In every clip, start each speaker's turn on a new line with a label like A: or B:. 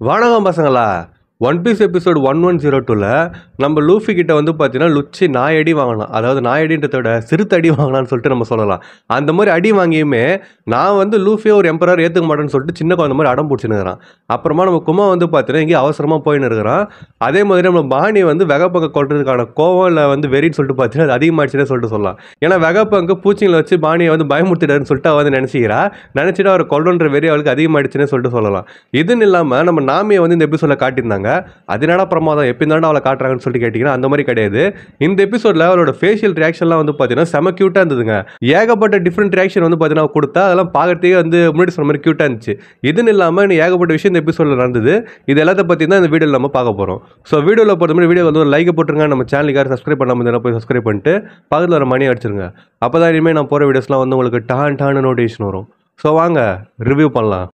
A: வணக்கம் பசங்களா. One piece episode 1102ல நம்ம லூஃபி கிட்ட வந்து பார்த்தீங்கன்னா லுச்சி நாய் அடி வாங்கலாம். அதாவது நாய் அடின்றத விட சிறுத்தை அடி வாங்கலாம்னு சொல்லிட்டு நம்ம சொல்லலாம். அந்த மாதிரி அடி வாங்கியுமே நான் வந்து லூஃபியை ஒரு எம்பரர் ஏற்றுக்க மாட்டேன்னு சொல்லிட்டு சின்ன குழந்தை மாதிரி அடம் பிடிச்சினுக்கிறான். அப்புறமா நம்ம குமா வந்து பார்த்தீங்கன்னா இங்கே அவசரமாக போயின்னு இருக்கிறான். அதே மாதிரி நம்ம பாணி வந்து வெகப்பங்க கொள்றதுக்கான கோவம் இல்லை வந்து வெறின்னு சொல்லிட்டு பார்த்தீங்கன்னா அது அதிகமாகிடுச்சுன்னே சொல்லிட்டு சொல்லலாம். ஏன்னா வெகப்பங்க பூச்சிங்களை வச்சு பாணியை வந்து பயமுறுத்திட்டாருன்னு சொல்லிட்டு அவள் வந்து நினச்சிட்டு அவர் கொள்ளுன்ற வெறி அவளுக்கு அதிகமாகிடுச்சுன்னே சொல்லிட்டு சொல்லலாம். இதுன்னு இல்லாமல் நம்ம நாமியை வந்து இந்த எபிசோடில் காட்டியிருந்தாங்க. அது என்னடா பிரமாதம் எப்போ இருந்தாலும் அவளை காட்டுறாங்கன்னு சொல்லிட்டு கேட்டிங்கன்னா அந்த மாதிரி கிடையாது. இந்த எபிசோடில் அவளோட ஃபேஷியல் ரியாக்ஷன்லாம் வந்து பார்த்தீங்கன்னா செம க்யூட்டாக இருந்ததுங்க. ஏகப்பட்ட டிஃப்ரெண்ட் ரியாக்ஷன் வந்து பார்த்தீங்கன்னா கொடுத்தா அதெல்லாம் பார்க்கறதுக்கே வந்து முன்னாடி சொன்ன மாதிரி க்யூட்டாக இருந்துச்சு. இதுன்னு இல்லாமல் ஏகப்பட்ட விஷயம் இந்த எபிசோடில் நடந்தது. இது எல்லாத்த பற்றி தான் இந்த வீடியோவில் நம்ம பார்க்க போகிறோம். ஸோ வீடியோவில் பொறுத்த மாதிரி வீடியோ வந்து ஒரு லைக் போட்டுருங்க. நம்ம சேனலுக்காக சப்ஸ்கிரைப் பண்ணாமல் இருந்தால் போய் சப்ஸ்கிரைப் பண்ணிட்டு பக்கத்தில் ஒரு மணி அடிச்சிருங்க. அப்போ தான் இனிமேல் நான் போகிற வீடியோஸ்லாம் வந்து உங்களுக்கு டான்னு நோட்டிஃபிகேஷன் வரும். ஸோ வாங்க ரிவ்யூ பண்ணலாம்.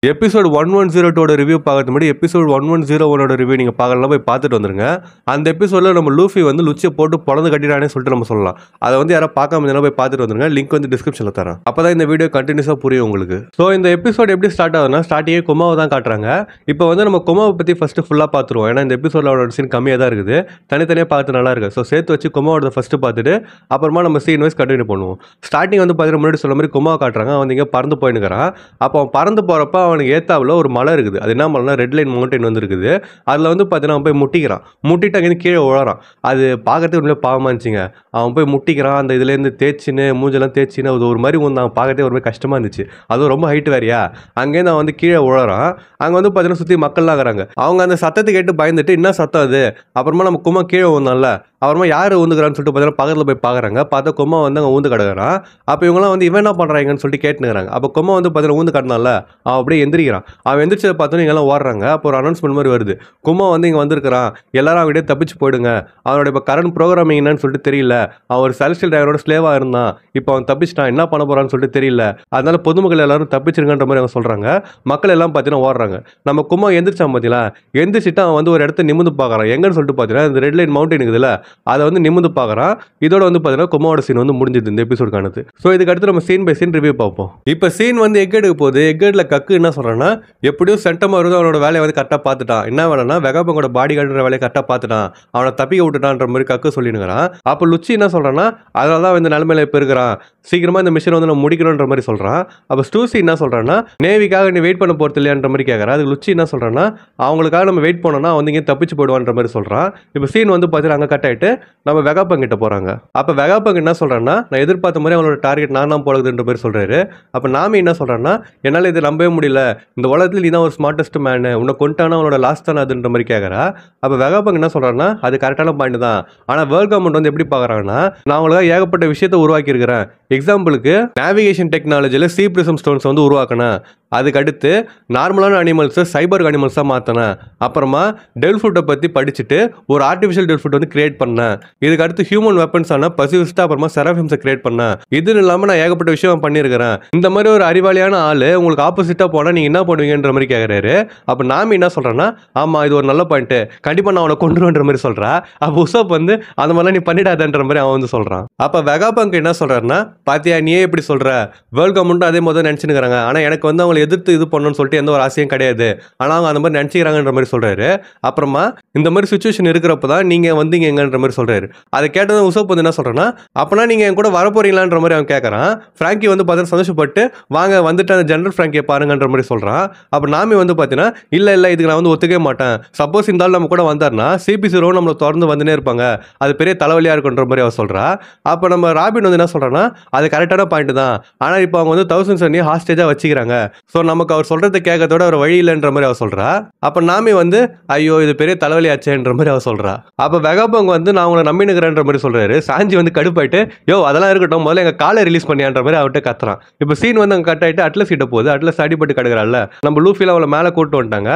A: எபிசோட் 1102 ரிவ்யூ பார்க்கறது முன்னாடி எபிசோட் 1101 ரிவ்யூ நீங்கள் பார்க்கலாம் போய் பார்த்துட்டு வந்துருங்க. அந்த எபிசோடில் நம்ம லூஃபி வந்து லுச்சியை போட்டு பொழந்து கட்டிடானே சொல்லிட்டு நம்ம சொல்லலாம். அதை வந்து யாராவது பார்க்காம இருந்தாலும் போய் பார்த்துட்டு வந்துருங்க. லிங்க் வந்து டிஸ்கிரிப்ஷனில் தரேன். அப்போ தான் இந்த வீடியோ கண்டினியூஸாக புரியும் உங்களுக்கு. ஸோ இந்த எபிசோட் எப்படி ஸ்டார்ட் ஆகுதுன்னா ஸ்டார்டிங்கே குமாவை தான் காட்டுறாங்க. இப்போ வந்து நம்ம குமாவை பற்றி ஃபஸ்ட்டு ஃபுல்லாக பார்த்துருவோம். ஏன்னா இந்த எபிசோடில் அவரோட சீன் கம்மியாக தான் இருக்குது. தனித்தனியாக பார்த்து நல்லா இருக்குது. ஸோ சேர்த்து வச்சு குமாவோட ஃபஸ்ட்டு பார்த்துட்டு அப்புறமா நம்ம சீன் வைஸ் கண்டினியூ பண்ணுவோம். ஸ்டார்டிங் வந்து பார்த்தீங்கன்னா முன்னாடி சொல்ல மாதிரி குமாவை காட்டுறாங்க. அவன் இங்கே பறந்து போயினுக்கிறான். அப்போ அவன் பறந்து போகிறப்ப அவனுக்கு ஏத்தாவில் ஒரு மலை இருக்குது. அது என்ன மலைனா ரெட் லைன் மவுண்டன் வந்து இருக்குது. அதில் வந்து பார்த்தீங்கன்னா அவன் போய் முட்டிக்கிறான். முட்டிட்டு அங்கேருந்து கீழே உழறான். அது பார்க்கறதுக்கு உண்மையிலே பாவமாக இருந்துச்சுங்க. அவன் போய் முட்டிக்கிறான். அந்த இதுலேருந்து தேய்ச்சின்னு மூஞ்செல்லாம் தேய்ச்சின்னு அது ஒரு மாதிரி அவன் பார்க்கறதே ஒரு மாதிரி கஷ்டமாக இருந்துச்சு. அதுவும் ரொம்ப ஹைட் வேறையா. அங்கேருந்து அவன் வந்து கீழே உழறான். அங்கே வந்து பார்த்தீங்கன்னா சுற்றி மக்கள்லாம் இருக்கிறாங்க. அவங்க அந்த சத்தத்தை கேட்டு பயந்துட்டு என்ன சத்தம் அது. அப்புறமா நம்ம குமா கீழே வந்தான்ல. அப்புறமா யார் ஊந்துக்கிறான்னு சொல்லிட்டு பார்த்தீங்கன்னா பக்கத்தில் போய் பார்க்குறாங்க. பார்த்தா குமா வந்து அங்கே ஊந்து கிடக்குறான். அப்போ இவங்களாம் வந்து இவன் என்ன பண்ணுறாங்கன்னு சொல்லிட்டு கேட்டுனுறாங்க. அப்போ குமா வந்து பார்த்தீங்கன்னா ஊந்து கிடனால அவன் அப்படியே எந்திரிக்கிறான். அவன் எந்திரிச்சதை பார்த்தோன்னே இங்கெல்லாம் ஓடுறாங்க. அப்போ ஒரு அனௌன்ஸ்மெண்ட் மாதிரி வருது. குமா வந்து இங்கே வந்திருக்கிறான். எல்லாரும் அவங்ககிட்ட தப்பிச்சு போயிடுங்க. அவனோட இப்போ கரண்ட் ப்ரோக்ராமிங் என்னன்னு சொல்லிட்டு தெரியல. அவன் ஒரு செலஸ்டியல் டிரைவரோட ஸ்லேவாக இருந்தான். இப்போ அவன் தப்பிச்சிட்டான். என்ன பண்ண போறான்னு சொல்லிட்டு தெரியல. அதனால பொதுமக்கள் எல்லாரும் தப்பிச்சிருங்கன்ற மாதிரி அவங்க சொல்றாங்க. மக்கள் எல்லாம் பார்த்தீங்கன்னா ஓடுறாங்க. நம்ம குமா எந்திரிச்சான் பார்த்தீங்களா. எந்திரிச்சிட்டு அவன் வந்து ஒரு இடத்த நிமிந்து பார்க்குறான். எங்கன்னு சொல்லிட்டு பார்த்தீங்கன்னா இந்த ரெட் லைன் மவுண்டன் இருக்குதுல்ல அதை வந்து நிமிந்து பார்க்குறான். இதோட வந்து பார்த்தீங்கன்னா குமாவோட சீன் வந்து முடிஞ்சது இந்த எபிசோடுக்கானது. ஸோ இதுக்கு அடுத்து நம்ம சீன் பை சீன் ரிவ்யூ பார்ப்போம். இப்போ சீன் வந்து எக்கேடுக்கு போகுது. எக்கேட்ல கக்கு என்ன சொல்றான்னா எப்படியும் சென்டமா வருது அவனோட வேலையை வந்து கரெக்டாக பார்த்துட்டான். என்ன வேலைன்னா வெகாபங்கோட பாடி கார்டுற வேலையை கரெக்டாக பார்த்துட்டான். அவனை தப்பிக்க விட்டுட்டான்ற மாதிரி கக்கு சொல்லினுங்கிறான். அப்போ லுச்சி என்ன சொல்றான்னா அதனால தான் இந்த நிலைமையில இப்போ இருக்கிறான். சீக்கிரமா இந்த மிஷன் வந்து நம்ம முடிக்கணுன்ற மாதிரி சொல்றான். அப்போ ஸ்டூசி என்ன சொல்றான்னா நேவிக்காக நீ வெயிட் பண்ண போறது இல்லையான்ற மாதிரி கேட்கறான். அதுக்கு லுச்சி என்ன சொல்றான்னா அவங்களுக்காக நம்ம வெயிட் பண்ணோம்னா வந்து இங்கே தப்பிச்சு போயிடுவான்ற மாதிரி சொல்றான். இப்போ சீன் வந்து பார்த்தீங்கன்னா அங்கே கட் ஆயிட்டு நம்ம வெகாபங் கிட்ட போறாங்க. அப்போ வெகாபங் என்ன சொல்றான்னா நான் எதிர்பார்த்த மாதிரி அவனோட டார்கெட் நான் தான் போடுறதுன்ற மாதிரி சொல்றாரு. அப்போ நாமி என்ன சொல்றான்னா என்னால் இதை நம்பவே முடியல. இந்த உலகத்தில் நீ தான் ஒரு ஸ்மார்ட்டஸ்ட் மேனு. உன்னை கொண்டானா அவனோட லாஸ்ட் தான் அதுன்ற மாதிரி கேட்கறா. அப்போ வெகாபங் என்ன சொல்றான்னா அது கரெக்டான பாயிண்ட் தான். ஆனால் வேர்ல்ட் கவர்மெண்ட் வந்து எப்படி பார்க்குறாங்கன்னா நான் அவங்களுக்காக ஏகப்பட்ட விஷயத்தை உருவாக்கி இருக்கிறேன். எக்ஸாம்பிளுக்கு நேவிகேஷன் டெக்னாலஜியில் சீ பிரிசம் ஸ்டோன்ஸ் வந்து உருவாக்கினேன். அதுக்கு அடுத்து நார்மலான அனிமல்ஸை சைபர் அனிமல்ஸாக மாற்றினேன். அப்புறமா டெல் ஃபுட்டை பற்றி படிச்சுட்டு ஒரு ஆர்டிஃபிஷியல் டெல் ஃபுட் வந்து கிரியேட் பண்ணேன். இதுக்கு அடுத்து ஹியூமன் வெப்பன்ஸான பசிவிஸ்டா அப்புறமா செராஃபிம்ஸை கிரியேட் பண்ணேன். இது இல்லாமல் நான் ஏகப்பட்ட விஷயம் பண்ணியிருக்கிறேன். இந்த மாதிரி ஒரு அறிவாளியான ஆள் உங்களுக்கு ஆப்போசிட்டாக போனால் நீங்கள் என்ன பண்ணுவீங்கன்ற மாதிரி கேட்குறாரு. அப்போ நாமி என்ன சொல்கிறேன்னா ஆமாம் இது ஒரு நல்ல பாயிண்ட்டு. கண்டிப்பாக நான் அவனை கொண்டுருவேன்ற மாதிரி சொல்கிறா. அப்போ உசப் வந்து அந்த மாதிரிலாம் நீ பண்ணிடாதன்ற மாதிரி அவன் வந்து சொல்கிறான். அப்போ வெகாபங்க் என்ன சொல்கிறாருன்னா பாத்தியா நீயே எப்படி சொல்கிற. வேர்ல்ட் கவர்மெண்ட்டும் அதே மாதிரி நினச்சினுக்கிறாங்க. ஆனால் எனக்கு வந்து அவங்களை எதிர்த்து இது பண்ணணும்னு சொல்லிட்டு எந்த ஒரு ஆசையும் கிடையாது. ஆனால் அவங்க அந்த மாதிரி நினச்சிக்கிறாங்கன்ற மாதிரி சொல்கிறாரு. அப்புறமா இந்த மாதிரி சுச்சுவேஷன் இருக்கிறப்ப தான் நீங்கள் வந்தீங்க எங்கன்ற மாதிரி சொல்கிறாரு. அதை கேட்டதும் உசப் வந்து என்ன சொல்கிறேன்னா அப்போனா நீங்கள் என் கூட வரப்போறீங்களான்ற மாதிரி அவன் கேட்குறான். ஃப்ராங்கி வந்து பார்த்தீங்கன்னா சந்தோஷப்பட்டு வாங்க வந்துட்டு அந்த ஜெனரல் ஃப்ராங்கியை பாருங்கன்ற மாதிரி சொல்கிறான். அப்போ நாமி வந்து பார்த்தீங்கன்னா இல்லை இதுக்கு நான் வந்து ஒத்துக்கவே மாட்டேன். சப்போஸ் இந்த ஆள் நம்ம கூட வந்தார்னா சிபி0 நம்மளை தொடர்ந்து வந்துனே இருப்பாங்க. அது பெரிய தலைவலியாக இருக்குன்ற மாதிரி அவன் சொல்கிறா. அப்போ நம்ம ராபின் வந்து என்ன சொல்கிறான்னா அது கரெக்டான பாயிண்ட் தான். ஆனால் இப்போ அவங்க வந்து 1000 சன்னியை ஹாஸ்டேஜாக வச்சுக்கிறாங்க. ஸோ நமக்கு அவர் சொல்கிறத கேட்கறதோட ஒரு வழி இல்லைன்ற மாதிரி அவள் சொல்கிறா. அப்போ நாமி வந்து ஐயோ இது பெரிய தலைவலியாச்சேன்ற மாதிரி அவள் சொல்கிறா. அப்போ வெகாபங் வந்து நான் உங்களை நம்பினுக்கிறேன்ற மாதிரி சொல்கிறாரு. சாஞ்சி வந்து கடுப்பாயிட்டு யோ அதெல்லாம் இருக்கட்டும் முதல்ல எங்கள் காலை ரிலீஸ் பண்ணியான்ற மாதிரி அவர்கிட்ட கத்துறான். இப்போ சீன் வந்து அங்கே கட் ஆகிட்டு அட்லஸ் கிட்ட போகுது. அட்லஸ் அடிபட்டு கிடக்குறாள். நம்ம லூஃபியில் அவளை மேலே கூட்டு வந்துட்டாங்க.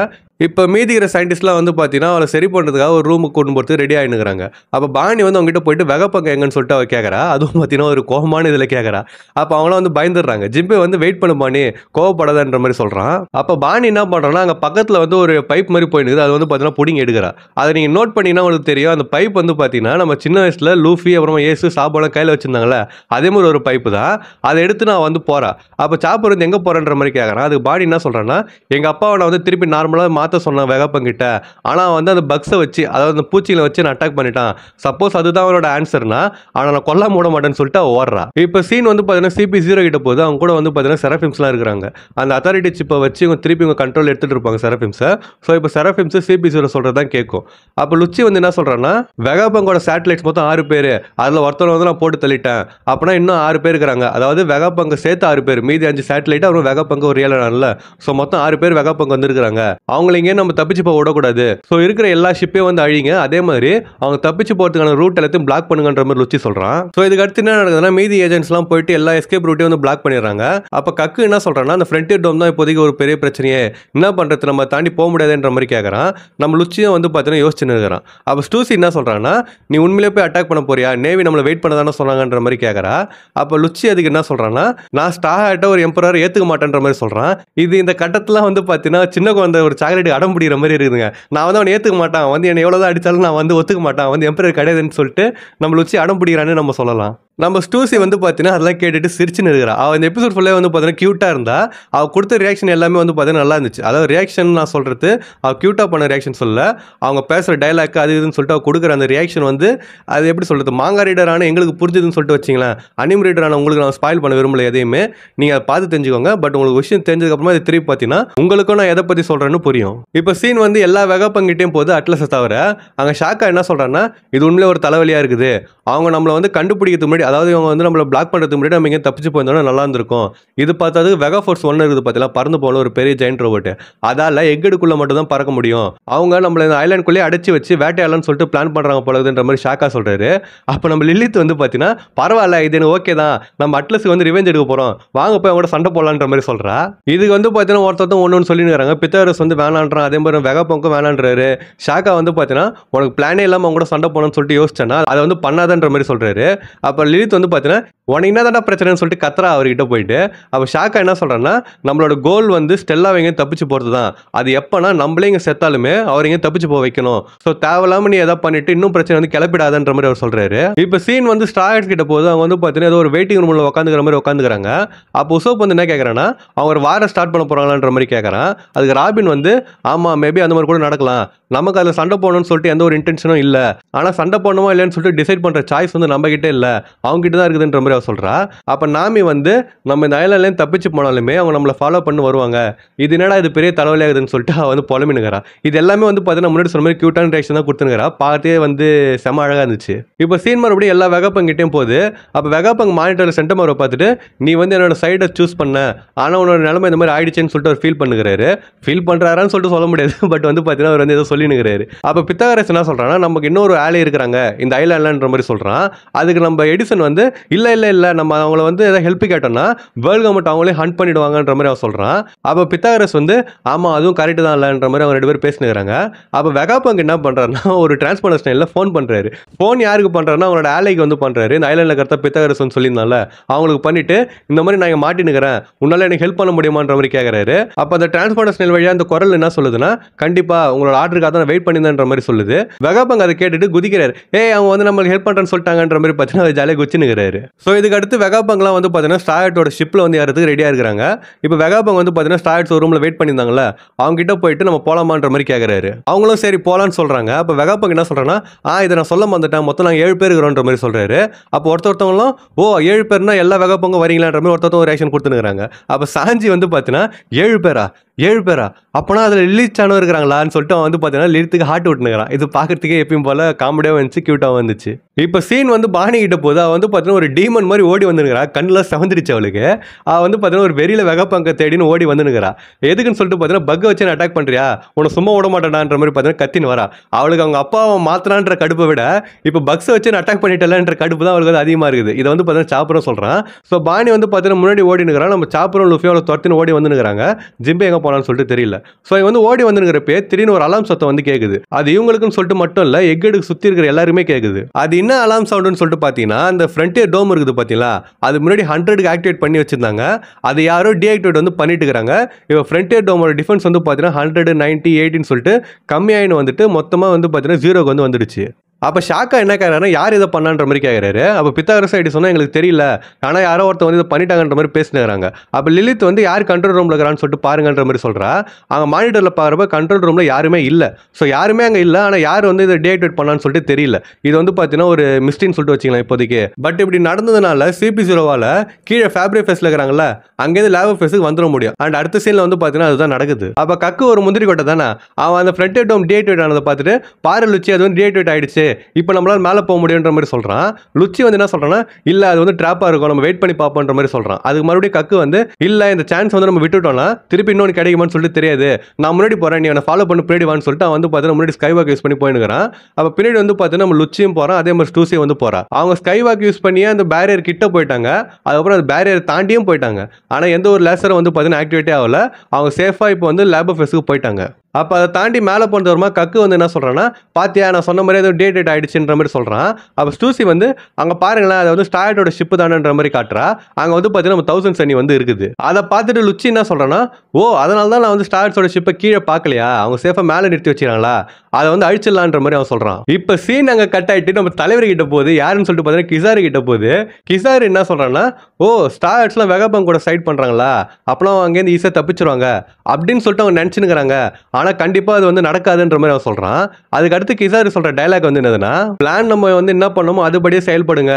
A: இப்போ மீதி இருக்கிற சயின்டிஸ்ட்லாம் வந்து பார்த்தீங்கன்னா அவளை சரி பண்ணுறதுக்காக ஒரு ரூமுக்கு கொண்டு போகிறது ரெடி ஆகினுங்கிறாங்க. அப்போ பாணி வந்து அவங்ககிட்ட போயிட்டு வெகப்பங்க எங்கன்னு சொல்லிட்டு அவள் கேட்குறா. அதுவும் பார்த்தீங்கன்னா ஒரு கோபமான இதில் கேட்குறா. அப்போ அவங்களாம் வந்து பயந்துடுறாங்க. ஜிம்பே வந்து வெயிட் பண்ணு பாணி, கோவப்படாதன்ற மாதிரி சொல்கிறான். அப்போ பாணி என்ன பண்ணுறான்னா அங்கே பக்கத்தில் வந்து ஒரு பைப் மாதிரி போயினுக்குது. அது வந்து பார்த்தீங்கன்னா பிடிங்கி எடுக்கிறா. அதை நீங்கள் நோட் பண்ணிங்கன்னா உங்களுக்கு தெரியும். அந்த பைப் வந்து பார்த்தீங்கன்னா நம்ம சின்ன வயசில் லூஃபி அப்புறமா ஏசு சாப்பாடுலாம் கையில் வச்சிருந்தாங்களே அதே மாதிரி ஒரு பைப்பு தான். அதை எடுத்து நான் வந்து போகிறா. அப்போ சாப்பர் வந்து எங்கே போகிறேன்ற மாதிரி கேட்குறான். அதுக்கு பாணி என்ன சொல்கிறான்னா எங்கள் அப்பாவை நான் வந்து திருப்பி நார்மலாக மாற்ற சொன்னேன் வெகப்பங்கிட்ட. ஆனால் வந்து அந்த பக்ஸை வச்சு அதாவது அந்த பூச்சிகளை வச்சு நான் அட்டாக் பண்ணிட்டான். சப்போஸ் அதுதான் அவனோட ஆன்சர்னா ஆனால் நான் கொல்லாம விட மாட்டேன்னு சொல்லிட்டு அவள் ஓடுறா. இப்போ சீன் வந்து பார்த்தீங்கன்னா CP0 கிட்ட போது அவங்க கூட வந்து பார்த்தீங்கன்னா செரஃபிம்ஸ்லாம் இருக்கிறாங்க. அந்த அத்தாரிட்டி சிப்பை வச்சு இவங்க திருப்பி இவங்க கண்ட்ரோல் எடுத்துகிட்டு இருப்பாங்க செரஃபிம்ஸை. ஸோ இப்போ செரஃபிம்ஸ் CP0 சொல்கிறது தான் கேட்கும். அப்போ லுச்சி வந்து என்ன சொல்கிறான்னா வெகாபங்கோட சேட்டலைட்ஸ் மொத்தம் 6 பேர், அதில் ஒருத்தர் வந்து நான் போட்டு தள்ளிட்டேன். அப்படின்னா இன்னும் 6 பேர் இருக்கிறாங்க. அதாவது வெகாபங்க சேர்த்து 6 பேர், மீதி 5 சேட்டலைட் அப்புறம் வெகாபங்க ஒரு ரியலானல. ஸோ மொத்தம் 6 பேர் வெகாபங்க வந்துருக்காங்க. அவங்கள இங்கே நம்ம தப்பிச்சு போக விடக்கூடாது. ஸோ இருக்கிற எல்லா ஷிப்பையும் வந்து அழிங்க. அதே மாதிரி அவங்க தப்பிச்சு போகிறதுக்கான ரூட் எல்லாத்தையும் பிளாக் பண்ணுங்கன்ற மாதிரி லுச்சி சொல்கிறான். ஸோ இதுக்கு அடுத்து என்ன நடக்குதுன்னா மீதி ஏஜென்ட்ஸ்லாம் போயிட்டு எல்லா எஸ்கேப் ரூட்டையும் வந்து பிளாக் பண்ணிடுறாங்க. அப்போ கக்கு என்ன சொல்கிறான்னா அந்த ஃப்ரண்டியர் டோம் தான் இப்போதைக்கு ஒரு பெரிய பிரச்சனையே, என்ன பண்ணுறது நம்ம தாண்டி போக முடியாதுன்ற மாதிரி கேட்குறான். நம்ம லுச்சியும் வந்து பார்த்தீங்கன்னா யோசிச்சுன்னு இருக்கிறான். அப்போ ஸ்டூசி என்ன சொல்கிறான்னா நீ உண்மையிலே போய் அட்டாக் பண்ண போறியா, நேவி நம்மளை வெயிட் பண்ண தானே சொன்னாங்கன்ற மாதிரி கேட்குறா. அப்போ லுச்சி அதுக்கு என்ன சொல்கிறான்னா நான் ஸ்டார்ட்ட ஒரு எம்பரர் ஏற்றுக்க மாட்டேன்ற மாதிரி சொல்கிறான். இது இந்த கட்டத்தில் வந்து பார்த்தீங்கன்னா சின்ன குழந்தை ஒரு சாக்லேட் அடம் பிடிக்கிற மாதிரி இருக்குதுங்க. நான் வந்து அவனை ஏற்றுக்க மாட்டான், வந்து என்னை எவ்வளோ தான் அடித்தாலும் நான் வந்து ஒத்துக்க மாட்டான், வந்து எம்பரர் கிடையாதுன்னு சொல்லிட்டு நம்ம லுச்சி அடம் பிடிக்கிறான்னு நம்ம சொல்லலாம். நம்ம ஸ்டூசி வந்து பார்த்தீங்கன்னா அதெல்லாம் கேட்டுட்டு சிரிச்சுன்னு இருக்கிறா. அவள் இந்த எபிசோட் ஃபுல்லாக வந்து பார்த்தீங்கன்னா க்யூட்டாக இருந்தா. அவள் கொடுத்த ரியாக்ஷன் எல்லாமே வந்து பார்த்தீங்கன்னா நல்லா இருந்துச்சு. அதாவது ரியாக்ஷன் நான் சொல்கிறது அவள் க்யூட்டாக பண்ண ரியாக்ஷன் சொல்ல, அவங்க பேசுகிற டைலாக் அது இதுன்னு சொல்லிட்டு அவள் கொடுக்குற அந்த ரியாக்ஷன் வந்து அது எப்படி சொல்கிறது, மாங்கா ரீடரான எங்களுக்கு புரிஞ்சுதுன்னு சொல்லிட்டு வச்சிங்களேன். அனிம் ரீடரான உங்களுக்கு நான் ஸ்பாயில் பண்ண விரும்பல எதையுமே, நீங்கள் அதை பார்த்து தெரிஞ்சுக்கோங்க. பட் உங்களுக்கு விஷயம் தெரிஞ்சதுக்கப்புறமா இது திருப்பி பார்த்தீங்கன்னா உங்களுக்கும் நான் எதை பற்றி சொல்கிறேன்னு புரியும். இப்போ சீன் வந்து எல்லா வெகப்பங்கிட்டையும் போது அட்லஸை தவிர அங்கே ஷாக்கா என்ன சொல்கிறான்னா இது உண்மையிலே ஒரு தலைவலியாக இருக்குது. அவங்க நம்மளை வந்து கண்டுபிடிக்கிறதுக்கு முன்னாடி, அதாவது இவங்க வந்து நம்மளை பிளாக் பண்ணுறதுக்கு முன்னாடி நம்ம இங்கே தப்பிச்சு போயிருந்தோம்னா நல்லா இருந்திருக்கும். இது பார்த்தது வெகா ஃபோர்ஸ் 1 இருக்குது பார்த்தீங்களா, பறந்து போன ஒரு பெரிய ஜெயின்ட் ரோபோட். அதால் எக்கடுக்குள்ளே மட்டும் தான் பறக்க முடியும். அவங்க நம்மளை இந்த ஐலாண்டுக்குள்ளேயே அடைச்சி வச்சு வேட்டையாடலாம்னு சொல்லிட்டு பிளான் பண்ணுறாங்க போலதுன்ற மாதிரி ஷாக்கா சொல்கிறாரு. அப்போ நம்ம லில்லித் வந்து பார்த்தீங்கன்னா பரவாயில்ல இது எனக்கு ஓகே தான், நம்ம அட்லஸுக்கு வந்து ரிவெஞ்ச் எடுக்க போகிறோம், வாங்க போய் அவங்களோட சண்டை போடலான்ற மாதிரி சொல்கிறா. இதுக்கு வந்து பார்த்தீங்கன்னா ஒருத்தர் ஒன்று சொல்லினுறாங்க. பித்தாரஸ் வந்து வேணான்றான், அதே மாதிரி வெகாபங்கும் வேணான்றாரு. ஷாக்கா வந்து பார்த்தீங்கன்னா உனக்கு பிளானே இல்லாமல் அவங்க கூட சண்டை போகணும்னு சொல்லிட்டு யோசிச்சேன்னா அதை வந்து பண்ணாதன்ற மாதிரி சொல்கிறாரு. அப்போ லிலித் வந்து பார்த்தீங்கன்னா உனக்கு என்ன தாண்டா பிரச்சனைன்னு சொல்லிட்டு கத்துறா அவர்கிட்ட போயிட்டு. அப்போ ஷாக்கா என்ன சொல்கிறேன்னா நம்மளோட கோல் வந்து ஸ்டெல்லா எங்கேயும் தப்பிச்சு போகிறது தான். அது எப்போனா நம்மளே இங்கே செத்தாலுமே அவர் எங்கேயும் தப்பிச்சு போக வைக்கணும். ஸோ தேவையில்லாமல் நீ எதாவது பண்ணிட்டு இன்னும் பிரச்சனை வந்து கிளப்பிடாதன்ற மாதிரி அவர் சொல்கிறாரு. இப்போ சீன் வந்து ஸ்டார்ஸ் கிட்ட போது அவங்க வந்து பார்த்தீங்கன்னா ஏதோ ஒரு வெயிட்டிங் ரூமில் உட்காந்துக்கிற மாதிரி உட்காந்துக்கிறாங்க. அப்போ உசோப் வந்து என்ன கேட்குறான்னா அவங்க ஒரு வாரம் ஸ்டார்ட் பண்ண போகிறாங்களான்ற மாதிரி கேட்குறான். அதுக்கு ராபின் வந்து ஆமாம் மேபி அந்த மாதிரி கூட நடக்கலாம், நமக்கு அதில் சண்டை போடணும்னு சொல்லிட்டு எந்த ஒரு இன்டென்ஷனும் இல்லை, ஆனால் சண்டை போடணுமா இல்லைன்னு சொல்லிட்டு டிசைட் பண்ணுற சாய்ஸ் வந்து நம்ம கிட்டே இல்லை, அவங்க கிட்ட தான் இருக்குதுன்ற மாதிரி அவர் சொல்கிறா. அப்போ நாமி வந்து நம்ம இந்த ஐலாண்ட்லேருந்து தப்பிச்சு போனாலுமே அவங்க நம்மளை ஃபாலோ பண்ணி வருவாங்க, இது என்னடா இது பெரிய தலைவலியாகுதுன்னு சொல்லிட்டு அவள் வந்து புலமினுங்கிறா. இது எல்லாமே வந்து பார்த்தீங்கன்னா முன்னாடி சொன்ன மாதிரி க்யூட்டான ரியாக்ஷன் தான் கொடுத்துனுங்கிறா. பார்த்தே வந்து செம அழகாக இருந்துச்சு. இப்போ சீன் மறுபடியும் எல்லா வெகாபங்கிட்டையும் போகுது. அப்போ வெகாபங் மானிட்டரில் சென்டமாரை பார்த்துட்டு நீ வந்து என்னோட சைடை சூஸ் பண்ண, ஆனால் உன்னோட நிலைமை இந்த மாதிரி ஆயிடுச்சுன்னு சொல்லிட்டு அவர் ஃபீல் பண்ணுகிறாரு. ஃபீல் பண்ணுறாரான்னு சொல்லிட்டு சொல்ல முடியாது, பட் வந்து பார்த்தீங்கன்னா அவர் வந்து ஏதோ சொல்லினுங்கிறாரு. அப்போ பித்தாகரஸ் என்ன சொல்கிறான்னா நமக்கு இன்னொரு ஆளே இருக்கிறாங்க இந்த ஐலாண்ட்ன்ற மாதிரி சொல்கிறான். அதுக்கு நம்ம எடிசன் வந்து இல்லை நம்ம அவங்கள வந்து ஏதாவது ஹெல்ப் கேட்டோம்னா வேர்ல்ட் கவர்மெண்ட் அவங்களே ஹண்ட் பண்ணிடுவாங்கன்ற மாதிரி அவன் சொல்கிறான். அப்போ பித்தாகரஸ் வந்து ஆமாம் அதுவும் கரெக்டு தான் இல்லைன்ற மாதிரி அவங்க 2 பேர் பேசினுக்கிறாங்க. அப்போ வெகாபங்க் என்ன பண்ணுறாருன்னா ஒரு டிரான்ஸ்போர்டர் ஸ்டைலில் ஃபோன் பண்ணுறாரு. ஃபோன் யாருக்கு பண்ணுறாருன்னா அவனோட ஆலைக்கு வந்து பண்ணுறாரு. இந்த ஐலாண்டில் கரெக்டாக பித்தாகரஸ் வந்து சொல்லியிருந்தால அவங்களுக்கு பண்ணிட்டு இந்த மாதிரி நான் இங்கே மாட்டினுக்கிறேன், உன்னால எனக்கு ஹெல்ப் பண்ண முடியுமான்ற மாதிரி கேட்குறாரு. அப்போ அந்த டிரான்ஸ்போர்டர் ஸ்டைல் வழியாக அந்த குரல் என்ன சொல்லுதுன்னா கண்டிப்பாக உங்களோட ஆர்டருக்காக தான் வெயிட் பண்ணியிருந்தேன்ற மாதிரி சொல்லுது. வெகாபங்க் அதை கேட்டுட்டு குதிக்கிறாரு. அவங்க வந்து நம்மளுக்கு ஹெல்ப் பண்ணுறேன்னு சொல்லிட்டாங்கன்ற மாதிரி பார்த்தீங்கன்னா ஜாலியாக குச்சினுக்கிறாரு. ஸோ இதுக்கு அடுத்து வெகாபங்க்லாம் வந்து பார்த்தீங்கன்னா ஸ்டார்ட்டோட ஷிப்பில் வந்து ஏறதுக்கு ரெடியாக இருக்கிறாங்க. இப்போ வெகாபங்க் வந்து பார்த்தீங்கன்னா ஸ்டார்ட்ஸ் ஒரு ரூமில் வெயிட் பண்ணியிருந்தாங்களே அவங்க கிட்ட போயிட்டு நம்ம போலாமான்ற மாதிரி கேட்குறாரு. அவங்களும் சரி போலான்னு சொல்கிறாங்க. அப்போ வெகாபங்க் என்ன சொல்கிறேன்னா இதை நான் சொல்ல வந்துட்டேன், மொத்தம் நாங்கள் 7 பேர் இருக்கிறோன்ற மாதிரி சொல்கிறாரு. அப்போ ஒருத்தவங்களும் 7 பேர்னா எல்லா வெகாபங்கும் வரீங்களான்ற மாதிரி ஒருத்தவங்க ஒரு ரியாக்ஷன் கொடுத்துனுக்குறாங்க. அப்போ சாஞ்சி வந்து பார்த்தீங்கன்னா 7 பேரா அப்போனா அதில் லிலித் சானும் இருக்கிறாங்களான்னு சொல்லிட்டு அவன் வந்து பார்த்தீங்கன்னா லிலித்துக்கு ஹார்ட் விட்டுனுக்கிறான். இது பார்க்கறதுக்கே எப்பயும் போல காமெடியாக வந்துச்சு, க்யூட்டாக வந்துச்சு. இப்போ சீன் வந்து பாணி கிட்ட போது அவள் வந்து பார்த்தீங்கன்னா ஒரு டீமன் மாதிரி ஓடி வந்துருக்கிறா. கண்ணில் செவந்துருச்சு அவளுக்கு. அவள் வந்து பார்த்தீங்கன்னா ஒரு வெறியில் வெகாபங்க தேடின்னு ஓடி வந்துனுக்கிறா. எதுக்குன்னு சொல்லிட்டு பார்த்தீங்கன்னா பக்கை வச்சு அட்டாக் பண்ணுறியா, உன்னை சும்மா விட மாட்டேன்ன்ற மாதிரி பார்த்தீங்கன்னா கத்தின்னு வரா. அவளுக்கு அவங்க அப்பாவை மாத்தினான்ற கடுப்பை விட இப்போ பக்ஸை வச்சு அட்டாக் பண்ணிட்டலன்ற கடுப்பு தான் அவளுக்கு வந்து அதிகமாக இருக்குது. இதை வந்து பார்த்தீங்கன்னா சாப்பரும் சொல்கிறான். ஸோ பாணி வந்து பார்த்தீங்கன்னா முன்னாடி ஓடினுக்கிறான். நம்ம சாப்பரும் லுஃபியும் அவளை துரத்தின்னு ஓடி வந்துனுக்கிறாங்க. ஜிம்பே எங்கே போனான்னு சொல்லிட்டு தெரியல. ஸோ இவங்க வந்து ஓடி வந்துருக்கிறப்ப திடீர்னு ஒரு அலாம் சத்தம் வந்து கேட்குது. அது இவங்களுக்குன்னு சொல்லிட்டு மட்டும் இல்லை, எக்கெடுக்கு சுற்றி இருக்கிற எல்லாருமே கேட்குது. அது என்ன அலாம் சவுண்டுன்னு சொல்லிட்டு பார்த்தீங்கன்னா, அந்த ஃப்ரண்டியர் டோம் இருக்குது பார்த்தீங்களா, அது முன்னாடி 100க்கு ஆக்டிவேட் பண்ணி வச்சிருந்தாங்க. அது யாரோ டீஆக்டிவேட் வந்து பண்ணிட்டு இருக்காங்க. இப்போ ஃப்ரண்டியர் டோமோட டிஃபென்ஸ் வந்து பார்த்தீங்கன்னா 100, 90, 80ன்னு சொல்லிட்டு கம்மியாயின்னு வந்துட்டு மொத்தமாக வந்து பார்த்தீங்கன்னா 0க்கு வந்து வந்துடுச்சு. அப்போ ஷாக்கா என்ன கேட்குறாருன்னா, யார் இதை பண்ணான்ற மாதிரி கேட்குறாரு. அப்போ பித்தாகரஸ் ஐடி சொன்னால் எங்களுக்கு தெரியல, ஆனால் யாரோ ஒருத்தர் வந்து இதை பண்ணிட்டாங்கன்ற மாதிரி பேசினுறாங்க. அப்போ லிலித் வந்து யார் கண்ட்ரோல் ரூமில் இருக்கிறான்னு சொல்லிட்டு பாருங்கன்ற மாதிரி சொல்கிறா. அவங்க மானிட்டரில் பார்க்குறப்ப கண்ட்ரோல் ரூமில் யாருமே இல்லை. ஸோ யாருமே அங்கே இல்லை, ஆனால் யார் வந்து இதை டீஆக்டிவேட் பண்ணான்னு சொல்லிட்டு தெரியல. இது வந்து பார்த்தீங்கன்னா ஒரு மிஸ்டின்னு சொல்லிட்டு வச்சுக்கலாம் இப்போதைக்கு. பட் இப்படி நடந்ததுனால CP0வால் கீழே ஃபேப்ரி ஃபேஸில் இருக்கிறாங்கல்ல, அங்கேருந்து லேபர் ஃபேஸுக்கு வந்துட முடியும். அண்ட் அடுத்த சீனில் வந்து பார்த்தீங்கன்னா அதுதான் நடக்குது. அப்போ கக்கு ஒரு முந்திரி கொட்டை தானே, அவன் அந்த ஃப்ரண்டியர் டோம் டீஆக்டிவேட் ஆனதை பார்த்துட்டு பாரு லுச்சி, அது வந்து டீஆக்டிவேட் ஆயிடுச்சு, இப்போ நம்மளால மேலே போக முடியுன்ற மாதிரி சொல்றான். லுச்சி வந்து என்ன சொல்றான்னா, இல்ல அது வந்து ட்ராப்பா இருக்கும், நம்ம வெயிட் பண்ணி பார்ப்போன்ற மாதிரி சொல்றான். அதுக்கு மறுபடியும் கக்கு வந்து இல்ல இந்த சான்ஸ் வந்து நம்ம விட்டுட்டோம்னா திருப்பி இன்னொன்று கிடைக்குமான்னு சொல்லிட்டு தெரியாது, நான் முன்னாடி போறேன், நீ என்ன ஃபாலோ பண்ணி பின்னாடி வான்னு சொல்லிட்டு அவன் வந்து பார்த்தீங்கன்னா முன்னாடி ஸ்கை வாக் யூஸ் பண்ணி போயினுக்கிறான். அப்ப பின்னாடி வந்து பார்த்தீங்கன்னா நம்ம லுச்சியும் போறான், அதே மாதிரி ஸ்டூசியும் வந்து போறான். அவங்க ஸ்கை வாக் யூஸ் பண்ணியே அந்த பேரியர் கிட்ட போயிட்டாங்க, அதுக்கப்புறம் அந்த பேரியர் தாண்டியும் போயிட்டாங்க. ஆனா எந்த ஒரு லேசரும் வந்து பார்த்தீங்கன்னா ஆக்டிவேட்டே ஆகல. அவங்க சேஃபா இப்போ வந்து லேபர் ஃபேஸுக்கு போயிட்டாங்க. அப்போ அதை தாண்டி மேலே போனது வருமா கக்கு வந்து என்ன சொல்கிறான்னா, பாத்தியா நான் சொன்ன மாதிரி ஏதோ டேட் ஆயிடுச்சுன்ற மாதிரி சொல்கிறான். அப்போ ஸ்டூசி வந்து அங்கே பாருங்களேன், அதை வந்து ஸ்டார்டோட ஷிப்பு தானன்ற மாதிரி காட்டுறா. அங்கே வந்து பார்த்தீங்கன்னா நம்ம 1000 சனி வந்து இருக்குது. அதை பார்த்துட்டு லுச்சி என்ன சொல்கிறான்னா, ஓ அதனால தான் நான் வந்து ஸ்டார்ஸோட ஷிப்பை கீழே பார்க்கலையா, அவங்க சேஃபாக மேலே நிறுத்தி வச்சுக்கிறாங்களா, அதை வந்து அழிச்சிடலான்ற மாதிரி அவன் சொல்கிறான். இப்போ சீன் அங்கே கட் ஆகிட்டு நம்ம தலைவர் கிட்ட போகுது. யாருன்னு சொல்லிட்டு பார்த்தீங்கன்னா கிசாரி கிட்ட போகுது. கிசாரி என்ன சொல்கிறான்னா, ஓ ஸ்டார்ஸ்லாம் வெகபங் கூட சைட் பண்ணுறாங்களா, அப்பலாம் அங்கேருந்து ஈஸியாக தப்பிச்சிருவாங்க அப்படின்னு சொல்லிட்டு அவங்க நினச்சினுக்கிறாங்க. ஆனால் கண்டிப்பாக அது வந்து நடக்காதுன்ற மாதிரி அவன் சொல்கிறான். அதுக்கு அடுத்து கிசாரி சொல்கிற டைலாக் வந்து என்னதுன்னா, பிளான் நம்ம வந்து என்ன பண்ணணுமோ அதுபடியே செயல்படுங்க,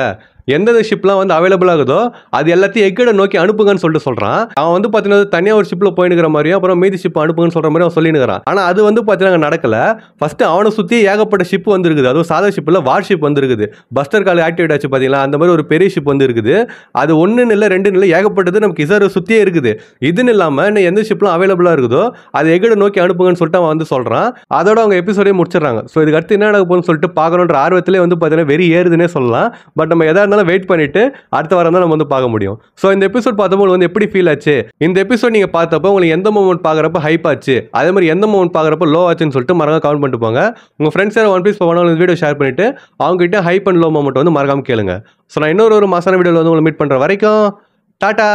A: எந்தெந்த ஷிப்லாம் வந்து அவைலபிள் ஆகுதோ அது எல்லாத்தையும் எக்கடை நோக்கி அனுப்புங்கன்னு சொல்லிட்டு சொல்கிறான். அவன் வந்து பார்த்தீங்கன்னா தனியாக ஒரு ஷிப்பில் போயினுக்கிற மாதிரியும் அப்புறம் மீதி ஷிப் அனுப்புங்கன்னு சொல்கிற மாதிரி அவன் சொல்லினுக்கிறான். ஆனால் அது வந்து பார்த்தீங்கன்னா நடக்கல. ஃபஸ்ட்டு அவனை சுற்றி ஏகப்பட்ட ஷிப் வந்து இருக்குது. அதுவும் சாதா ஷிப்பில் வார் ஷிப் வந்து இருக்குது. பஸ்டர் கால் ஆக்டிவேட் ஆச்சு பார்த்தீங்களா, அந்த மாதிரி ஒரு பெரிய ஷிப் வந்து இருக்குது. அது ஒன்றுன்னு இல்லை 2 இல்லை ஏகப்பட்டது நமக்கு கிசாரை சுற்றியே இருக்குது. இதுன்னு இல்லாமல் இன்னும் எந்த ஷிப்லாம் அவைலபிளாக இருக்குதோ அது எக்கடை நோக்கி அனுப்புங்கன்னு சொல்லிட்டு அவன் வந்து சொல்கிறான். அதோட அவங்க எபிசோடே முடிச்சிடறாங்க. ஸோ இதுக்கு அடுத்து என்ன நடக்க போகுதுன்னு சொல்லிட்டு பார்க்கணுன்ற ஆர்வத்திலே வந்து பார்த்தீங்கன்னா வெறி ஏறுதுன்னே சொல்லலாம். பட் நம்ம எதா இருந்தாலும் வெயிட் பண்ணிட்டு அடுத்த வாரம் தான் நம்ம வந்து பார்க்க முடியும். ஸோ இந்த எபிசோட் பார்த்தப்போ வந்து எப்படி ஃபீல் ஆச்சு, இந்த எபிசோட் நீங்கள் பார்த்தப்போ உங்களுக்கு எந்த மூமெண்ட் பார்க்குறப்ப ஹைப் ஆச்சு, அதே மாதிரி எந்த மூமெண்ட் பார்க்குறப்ப லோ ஆச்சுன்னு சொல்லிட்டு மறக்காம கமெண்ட் பண்ணிட்டு போங்க. உங்கள் ஃப்ரெண்ட்ஸ் யாரும் ஒன் பீஸ் போவாங்க வீடியோ ஷேர் பண்ணிட்டு அவங்க கிட்ட ஹைப் அண்ட் லோ மூமெண்ட் வந்து மறக்காம கேளுங்க. ஸோ நான் இன்னொரு மாசான வீடியோவில் வந்து உங்களை மீட் பண்ணுற வரைக்கும் டாடா.